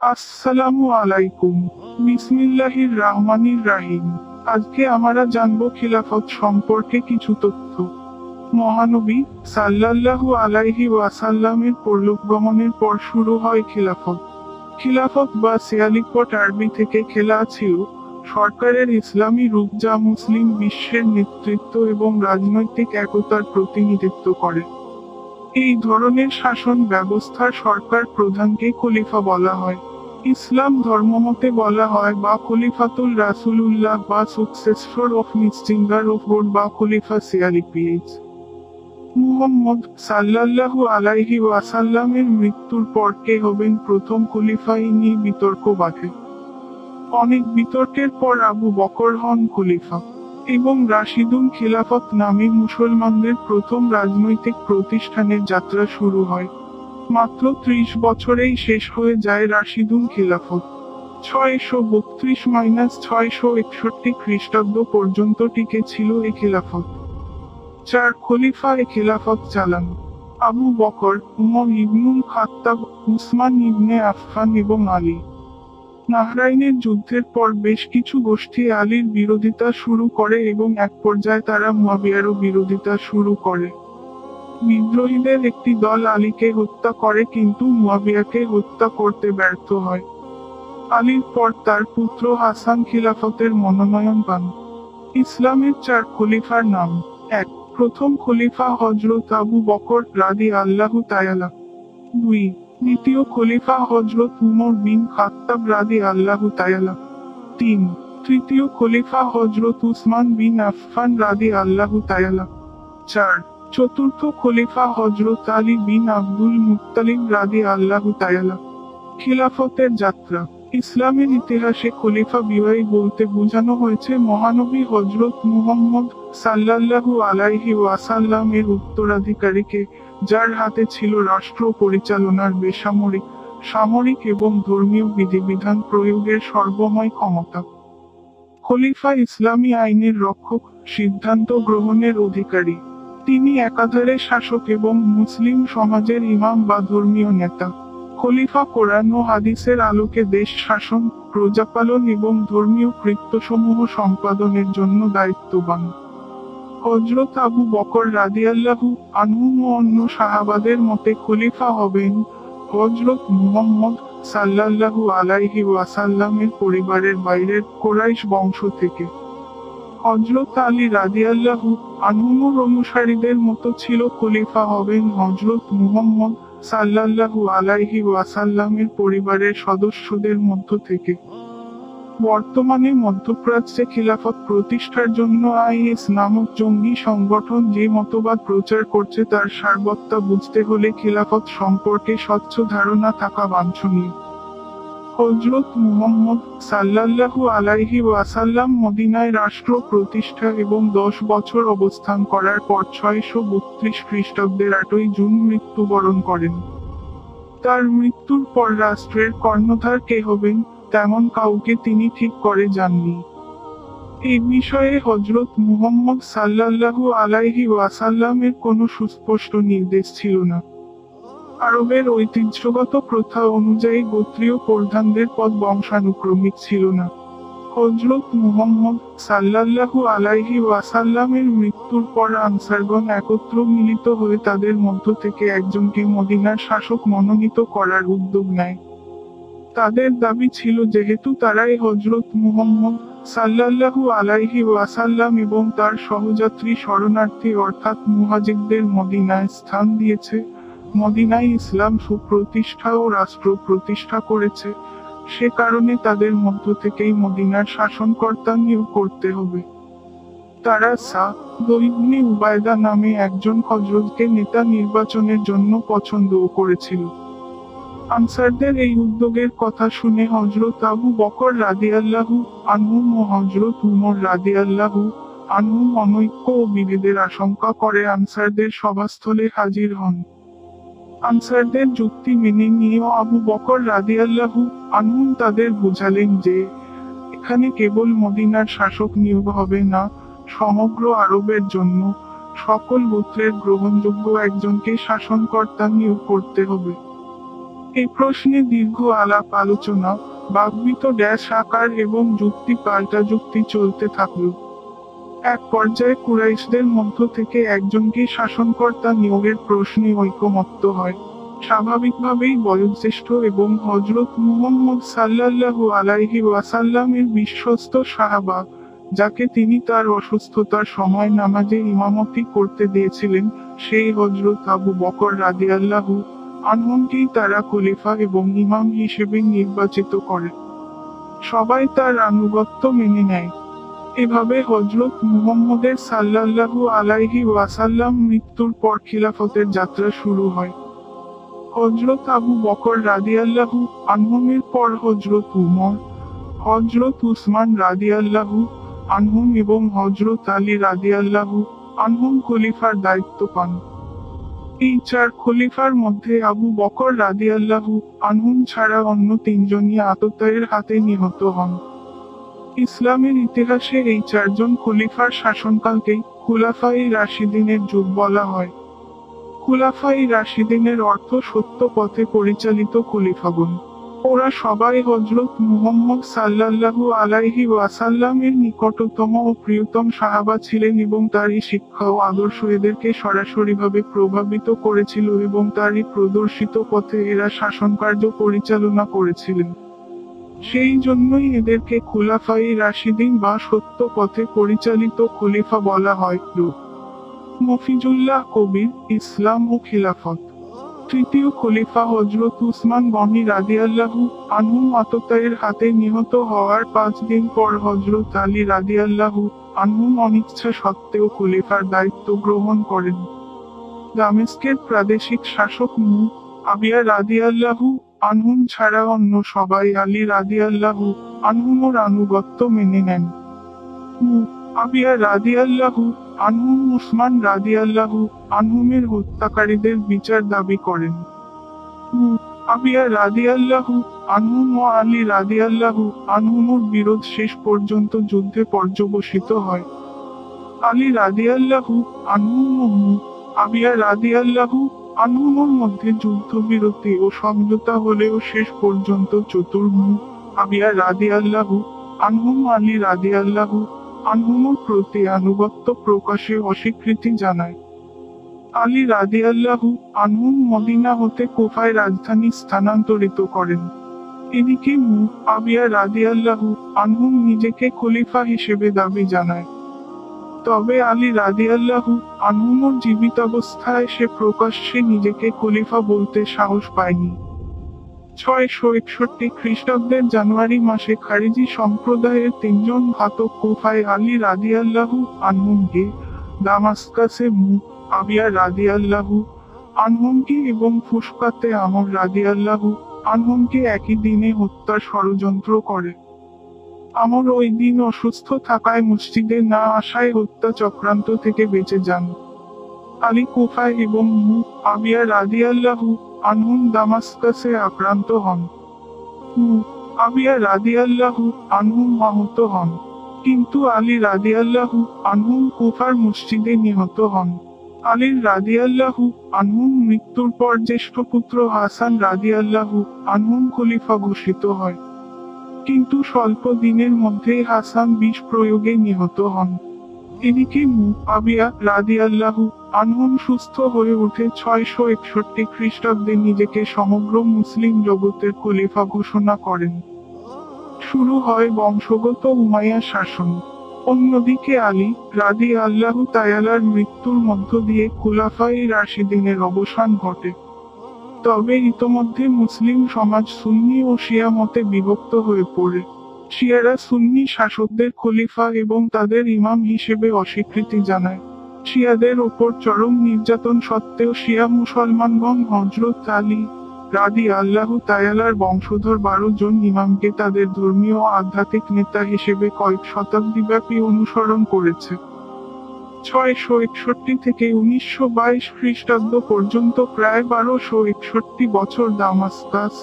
আসসালামু আলাইকুম। বিসমিল্লাহির রহমানির রাহিম। আজকে আমরা জানব খিলাফত সম্পর্কে কিছু তথ্য। মহানবী সাল্লাল্লাহু আলাইহি ওয়াসাল্লামের পরলোকগমনের পর শুরু হয় খিলাফত। খিলাফত বা সিয়ালিকট আরবি থেকে খেলা ছিল সরকারের ইসলামী রূপ যা মুসলিম বিশ্বের নেতৃত্ব এবং রাজনৈতিক একতার প্রতিনিধিত্ব করে। এই ধরনের শাসন ব্যবস্থার সরকার প্রধানকে খলিফা বলা হয়। ইসলাম ধর্মমতে বলা হয় বা খলিফাতুল রাসূলুল্লাহ বা সুকসেসর অফ মিসচিঙ্গার অফ গড বা খলিফা সিয়ালিপিএইচ। মুহাম্মদ সাল্লাল্লাহু আলাইহি ওয়াসাল্লামের মৃত্যুর পর কে হবেন প্রথম খলিফা এই নিয়ে বিতর্ক বাধে। অনেক বিতর্কের পর আবু বকর হন খলিফা এবং রাশিদুন খিলাফত নামে মুসলমানদের প্রথম রাজনৈতিক প্রতিষ্ঠানের যাত্রা শুরু হয়। মাত্র ৩০ বছরেই শেষ হয়ে যায় রাশিদুন খিলাফত। ৬৩২-৬৬১ খ্রিস্টাব্দ পর্যন্ত টিকে ছিল এ খিলাফত। ৪ খলিফা এ খিলাফত চালান: আবু বকর, উমর ইবনুল খাত্তাব, উসমান ইবনে আফফান এবং আলী। নাহরাইনের যুদ্ধের পর বেশ কিছু গোষ্ঠী আলীর বিরোধিতা শুরু করে এবং এক পর্যায়ে তারা মুয়াবিয়ারও বিরোধিতা শুরু করে। বিদ্রোহীদের একটি দল আলীকে হত্যা করে কিন্তু মুয়াবিয়াকে হত্যা করতে ব্যর্থ হয়। আলীর পর তার পুত্র হাসান খিলাফতের মনোনয়ন পান। ইসলামের ৪ খলিফার নাম: ১ প্রথম খলিফা হযরত আবু বকর রাদিয়াল্লাহু তাআলা। ২ দ্বিতীয় খলিফা হযরত উমর বিন খাত্তাব রাদিয়াল্লাহু তাআলা। ৩ তৃতীয় খলিফা হযরত উসমান বিন আফফান রাদিয়াল্লাহু তাআলা। ৪ চতুর্থ খলিফা হযরত আলী বিন আব্দুল মুত্তালিব রাদিয়াল্লাহু তাআলা। খিলাফতের যাত্রা: ইসলামের ইতিহাসে খলিফা বিওয়াই বলতে বোঝানো হয়েছে মহানবী হযরত মুহাম্মদ সাল্লাল্লাহু আলাইহি ওয়াসাল্লাম এর উত্তরাধিকারীকে, যার হাতে ছিল রাষ্ট্র পরিচালনার বেসামরিক, সামরিক এবং ধর্মীয় বিধিবিধান প্রয়োগের সর্বময় ক্ষমতা। খলিফা ইসলামী আইনের রক্ষক, সিদ্ধান্ত গ্রহণের অধিকারী। তিনি একাধারে শাসক এবং মুসলিম সমাজের ইমাম বা ধর্মীয় নেতা। খলিফা কোরআন ও হাদিসের আলোকে দেশ শাসন, প্রজাপালন এবং ধর্মীয় কৃত্যসমূহ সম্পাদনের জন্য দায়িত্ববান। হযরত আবু বকর রাদিয়াল্লাহু আনহু ও অন্য সাহাবাদের মতে খলিফা হবেন হযরত মুহাম্মদ সাল্লাল্লাহু আলাইহি ওয়াসাল্লামের পরিবারের বাইরের কুরাইশ বংশ থেকে। হযরত আলী রাদিয়াল্লাহু আনহুর অনুসারীদের মতো ছিল খলিফা হবেন হযরত মুহাম্মদ সাল্লাল্লাহু আলাইহি ওয়াসাল্লামের পরিবারের সদস্যদের মধ্য থেকে। বর্তমানে মধ্যপ্রাচ্যে খিলাফত প্রতিষ্ঠার জন্য আইএস নামক জঙ্গি সংগঠন যে মতবাদ প্রচার করছে তার সারবত্তা বুঝতে হলে খিলাফত সম্পর্কে স্বচ্ছ ধারণা থাকা বাঞ্ছনীয়। হযরত মুহাম্মদ সাল্লাল্লাহু আলাইহি ওয়াসাল্লাম মদিনায় রাষ্ট্র প্রতিষ্ঠা এবং ১০ বছর অবস্থান করার পর ৬৩২ খ্রিস্টাব্দের ৮ই জুন মৃত্যুবরণ করেন। তার মৃত্যুর পর রাষ্ট্রের কর্ণধার কে হবেন তেমন কাউকে তিনি ঠিক করে যাননি। এই বিষয়ে হযরত মুহাম্মদ সাল্লাল্লাহু আলাইহি ওয়াসাল্লামের কোনো সুস্পষ্ট নির্দেশ ছিল না। আরবের ঐতিহ্যগত প্রথা অনুযায়ী গোত্রীয় প্রধানদের পদ বংশানুক্রমিক ছিল না। হযরত মুহাম্মদ সাল্লাল্লাহু আলাইহি ওয়াসাল্লামের মৃত্যুর পর আনসারগণ একত্র মিলিত হয়ে তাদের মধ্য থেকে একজনকে মদিনার শাসক মনোনীত করার উদ্যোগ নেয়। তাদের দাবি ছিল যেহেতু তারাই হযরত মুহাম্মদ সাল্লাল্লাহু আলাইহি ওয়াসাল্লাম এবং তার সহযাত্রী শরণার্থী অর্থাৎ মুহাজিরদের মদিনায় স্থান দিয়েছে, মদিনায় ইসলাম সুপ্রতিষ্ঠা ও রাষ্ট্র প্রতিষ্ঠা করেছে, সে কারণে তাদের মধ্য থেকেই মদিনার শাসনকর্তা নিয়োগ করতে হবে। তারা সা'দ ইবনে উবায়দা নামে একজন খজরজকে নেতা নির্বাচনের জন্য পছন্দও করেছিল। আনসারদের এই উদ্যোগের কথা শুনে হযরত আবু বকর রাদিয়াল্লাহু আনহু ও হযরত উমর রাদিয়াল্লাহু আনহু অনৈক্য ও বিভেদের আশঙ্কা করে আনসারদের সভাস্থলে হাজির হন। আনসারদের যুক্তি মেনে নিয়েও আবু বকর রাদিয়াল্লাহু আনহু তাদের বুঝালেন যে এখানে কেবল মদিনার শাসক নিয়োগ হবে না, সমগ্র আরবের জন্য সকল গোত্রের গ্রহণযোগ্য একজনকে শাসনকর্তা নিয়োগ করতে হবে। এই প্রশ্নে দীর্ঘ আলাপ আলোচনা, বাগ্বিত ড্যাশ আকার এবং যুক্তি পাল্টা যুক্তি চলতে থাকল। এক পর্যায়ে কুরাইশদের মধ্য থেকে একজনকে শাসনকর্তা নিয়োগের প্রশ্নে ঐকমত্য হয়। স্বাভাবিকভাবেই বয়োজ্যেষ্ঠ এবং হযরত মুহাম্মদ সাল্লাল্লাহু আলাইহি ওয়াসাল্লামের বিশ্বস্ত সাহাবা, যাকে তিনি তার অসুস্থতার সময় নামাজে ইমামতি করতে দিয়েছিলেন, সেই হযরত আবু বকর রাদিয়াল্লাহু আনহুকেই তারা খলিফা এবং ইমাম হিসেবে নির্বাচিত করে। সবাই তার আনুগত্য মেনে নেয়। এভাবে হযরত মুহাম্মদের সাল্লাল্লাহু আলাইহি ওয়াসাল্লাম মৃত্যুর পর খিলাফতের যাত্রা শুরু হয়। হযরত আবু বকর রাদিয়াল্লাহু আনহুমের পর হযরত উমর, হযরত উসমান রাদিয়াল্লাহু আনহুম এবং হযরত আলী রাদিয়াল্লাহু আনহুম খলিফার দায়িত্ব পান। এই চার খলিফার মধ্যে আবু বকর রাদিয়াল্লাহু আনহুম ছাড়া অন্য তিনজনই আততায়ীর হাতে নিহত হন। ইসলামের ইতিহাসে এই চারজন খলিফার শাসনকালকেই খুলাফায়ে রাশিদিনের যুগ বলা হয়। খুলাফায়ে রাশিদিনের অর্থ সত্য পথে পরিচালিত খলিফাগণ। ওরা সবাই হযরত মুহাম্মদ সাল্লাল্লাহু আলাইহি ওয়াসাল্লামের নিকটতম ও প্রিয়তম সাহাবা ছিলেন এবং তারই শিক্ষা ও আদর্শ এদেরকে সরাসরিভাবে প্রভাবিত করেছিল এবং তারই প্রদর্শিত পথে এরা শাসনকার্য পরিচালনা করেছিলেন। সেই জন্যই এদেরকে খুলাফায়ে রাশিদিন বা সত্য পথে পরিচালিত খলিফা বলা হয়। মফিজুল্লাহ কবির, ইসলাম ও খিলাফত। তৃতীয় খলিফা হযরত উসমান গনি রাদিয়াল্লাহু আনহুম আততায়ীর হাতে নিহত হওয়ার 5 দিন পর হযরত আলী রাদিয়াল্লাহু আনহুম অনিচ্ছা সত্ত্বেও খলিফার দায়িত্ব গ্রহণ করেন। দামেস্কের প্রাদেশিক শাসক মুআবিয়া রাদিয়াল্লাহু আনহুম ছাড়া অন্য সবাই আলী রাদিয়াল্লাহু আনহুমের আনুগত্য মেনে নেন। মুআবিয়া রাদিয়াল্লাহু আনহুম উসমান রাদিয়াল্লাহু আনহুমের হত্যাকারীদের বিচার দাবি করেন। মুআবিয়া রাদিয়াল্লাহু আনহুম ও আলী রাদিয়াল্লাহু আনহুমের বিরোধ শেষ পর্যন্ত যুদ্ধে পর্যবসিত হয়। আলী রাদিয়াল্লাহু আনহুম ও মুআবিয়া রাদিয়াল্লাহু আনহুমের মধ্যে যুদ্ধবিরতি ও সমঝোতা হলেও শেষ পর্যন্ত মুআবিয়া রাদিয়াল্লাহু আনহুম আলী রাদিয়াল্লাহু আনহুমের প্রতি আনুগত্য প্রকাশে অস্বীকৃতি জানায়। আলী রাদিয়াল্লাহু আনহুম মদিনা হতে কুফায় রাজধানী স্থানান্তরিত করেন। এদিকে মুআবিয়া রাদিয়াল্লাহু আনহুম নিজেকে খলিফা হিসেবে দাবি জানায়। তবে আলী রাদিয়াল্লাহু আনহুমের জীবিতাবস্থায় সে প্রকাশ্যে নিজেকে খলিফা বলতে সাহস পায়নি। 661 খ্রিস্টাব্দের জানুয়ারি মাসে খারিজি সম্প্রদায়ের 3 জন ঘাতক কুফায় আলী রাদিয়াল্লাহু আনহুমকে, দামাস্কাসে মুআবিয়া রাদিয়াল্লাহু আনহুমকে এবং ফুসকাতে আমর রাদিয়াল্লাহু আনহুমকে একই দিনে হত্যার ষড়যন্ত্র করে। আমর ওই দিন অসুস্থ থাকায় মসজিদে না আসায় হত্যা চক্রান্ত থেকে বেঁচে যান। আলী কুফায় এবং মুআবিয়া রাদিয়াল্লাহু আনহুম দামাস্কাসে আক্রান্ত হন। মুআবিয়া রাদিয়াল্লাহু আনহুম আহত হন, কিন্তু আলী রাদিয়াল্লাহু আনহুম কুফার মসজিদে নিহত হন। আলীর রাদিয়াল্লাহু আনহুম মৃত্যুর পর জ্যেষ্ঠ পুত্র হাসান রাদিয়াল্লাহু আনহুম খলিফা ঘোষিত হয়। কিন্তু স্বল্প দিনের মধ্যেই হাসান বিষ প্রয়োগে নিহত হন। এদিকে মুআবিয়া রাদিয়াল্লাহু আনহুম সুস্থ হয়ে উঠে 661 খ্রিস্টাব্দে নিজেকে সমগ্র মুসলিম জগতের খলিফা ঘোষণা করেন। শুরু হয় বংশগত উমাইয়া শাসন। অন্যদিকে আলী রাদিয়াল্লাহু তাআলার মৃত্যুর মধ্য দিয়ে খুলাফায়ে রাশিদিনের অবসান ঘটে। তবে ইতোমধ্যে মুসলিম সমাজ সুন্নি ও শিয়া মতে বিভক্ত হয়ে পড়ে। শিয়ারা সুন্নি শাসকদের খলিফা এবং তাদের ইমাম হিসেবে অস্বীকৃতি জানায়। শিয়াদের ওপর চরম নির্যাতন সত্ত্বেও শিয়া মুসলমানগণ হযরত আলী রাদিয়াল্লাহু তাআলার বংশধর 12 জন ইমামকে তাদের ধর্মীয় ও আধ্যাত্মিক নেতা হিসেবে কয়েক শতাব্দীব্যাপী অনুসরণ করেছে। 661 থেকে 1922 খ্রিস্টাব্দ পর্যন্ত প্রায় 1261 বছর দামাস্কাস,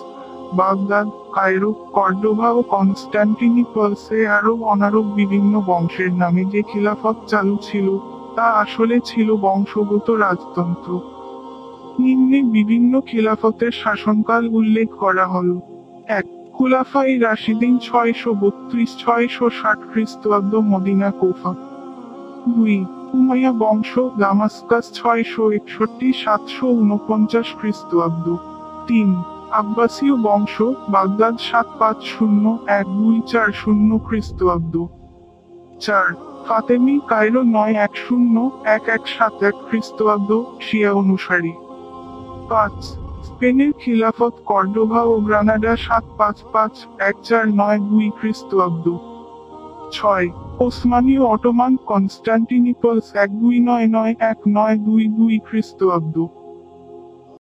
বাগদাদ, কায়রো, কর্ডোভা ও কনস্টান্টিনোপলসে আরব অনারব বিভিন্ন বংশের নামে যে খিলাফত চালু ছিল, তা আসলে ছিল বংশগত রাজতন্ত্র। নিম্নে বিভিন্ন খিলাফতের শাসনকাল উল্লেখ করা হল। ১. খুলাফায়ে রাশিদিন 632-660 খ্রিস্টাব্দ মদিনা কুফা। ২. উমাইয়া বংশ দামাস্কাস 661-749 খ্রিস্টাব্দ। ৩. আব্বাসীয় বংশ বাগদাদ 750-1240 খ্রিস্টাব্দ। ৪. ফাতেমি কায়রো 910-1171 খ্রিস্টাব্দ শিয়া অনুসারী। ৫. স্পেনের খিলাফত কর্ডোভা ও গ্রানাডা 755-1492 খ্রিস্টাব্দ। ৬. ওসমানীয় অটোমান কনস্টান্টিনিপলস 1299-1922 খ্রিস্টাব্দ।